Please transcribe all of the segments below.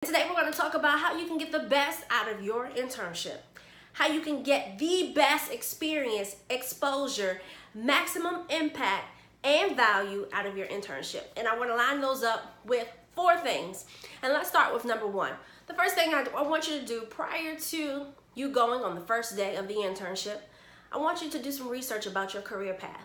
Today we're going to talk about how you can get the best out of your internship, how you can get the best experience, exposure, maximum impact, and value out of your internship. And I want to line those up with 4 things. And let's start with number 1. The first thing I want you to do prior to you going on the first day of the internship, I want you to do some research about your career path.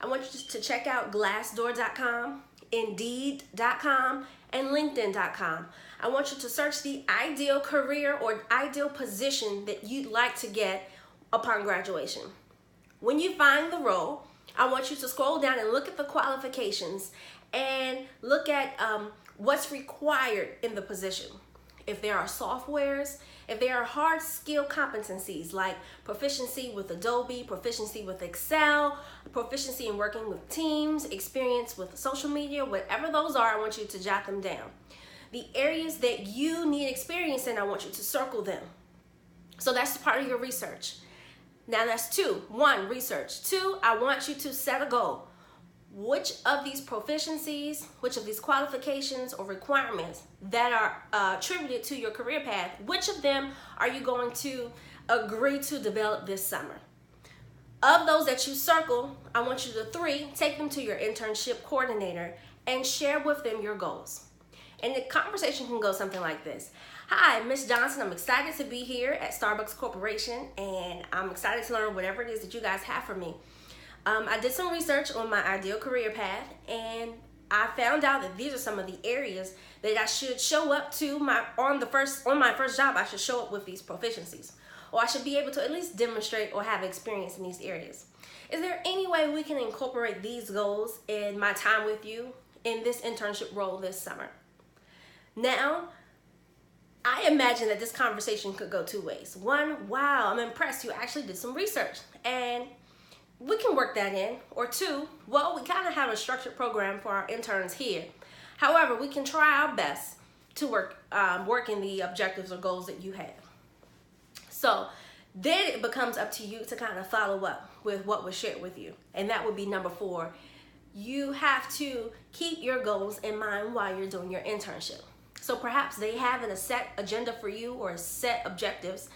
I want you to check out glassdoor.com, indeed.com, and linkedin.com. I want you to search the ideal career or ideal position that you'd like to get upon graduation. When you find the role, I want you to scroll down and look at the qualifications and look at what's required in the position. If there are softwares, if there are hard skill competencies like proficiency with Adobe, proficiency with Excel, proficiency in working with teams, experience with social media, whatever those are, I want you to jot them down. The areas that you need experience in, I want you to circle them. So that's part of your research. Now that's 2. 1, research. 2, I want you to set a goal. Which of these proficiencies, which of these qualifications or requirements that are attributed to your career path, which of them are you going to agree to develop this summer? Of those that you circle, I want you to 3, take them to your internship coordinator and share with them your goals. And the conversation can go something like this. Hi, Ms. Johnson, I'm excited to be here at Starbucks Corporation, and I'm excited to learn whatever it is that you guys have for me. I did some research on my ideal career path, and I found out that these are some of the areas that I should show up to on my first job. I should show up with these proficiencies, or I should be able to at least demonstrate or have experience in these areas. Is there any way we can incorporate these goals in my time with you in this internship role this summer? Now, I imagine that this conversation could go 2 ways. 1, wow, I'm impressed you actually did some research, and we can work that in. Or 2, well, we kind of have a structured program for our interns here. However, we can try our best to work in the objectives or goals that you have. So then it becomes up to you to kind of follow up with what was shared with you. And that would be number 4. You have to keep your goals in mind while you're doing your internship. So perhaps they have a set agenda for you or set objectives.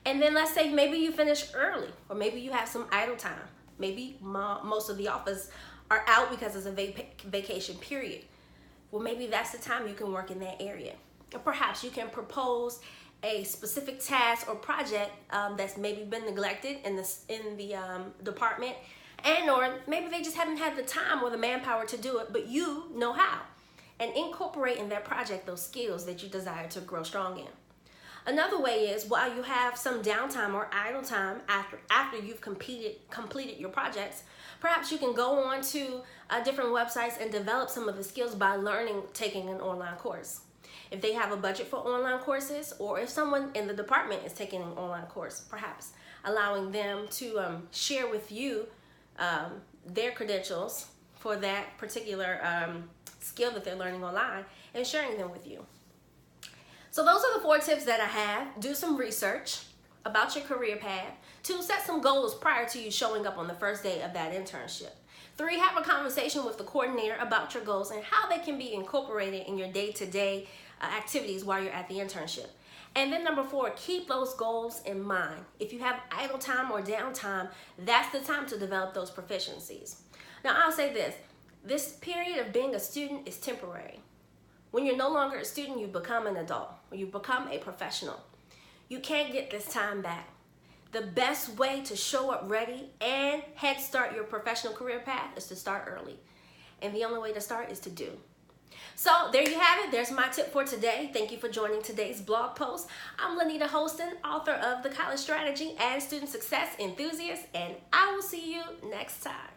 And then let's say maybe you finish early, or maybe you have some idle time. Maybe most of the office are out because it's a vacation period. Well, maybe that's the time you can work in that area. Or perhaps you can propose a specific task or project that's maybe been neglected in the department, or maybe they just haven't had the time or the manpower to do it, but you know how. And incorporate in that project those skills that you desire to grow strong in. Another way is while you have some downtime or idle time after you've completed your projects, perhaps you can go on to different websites and develop some of the skills by taking an online course. If they have a budget for online courses, or if someone in the department is taking an online course, perhaps allowing them to share with you their credentials for that particular skill that they're learning online and sharing them with you. So those are the 4 tips that I have. Do some research about your career path. 2, set some goals prior to you showing up on the first day of that internship. 3, have a conversation with the coordinator about your goals and how they can be incorporated in your day-to-day activities while you're at the internship. And then number 4, keep those goals in mind. If you have idle time or downtime, that's the time to develop those proficiencies. Now I'll say this period of being a student is temporary. When you're no longer a student, you become an adult, or you become a professional. You can't get this time back. The best way to show up ready and head start your professional career path is to start early. And the only way to start is to do. So there you have it. There's my tip for today. Thank you for joining today's blog post. I'm Linnita Holston, author of The College Strategy and Student Success Enthusiast, and I will see you next time.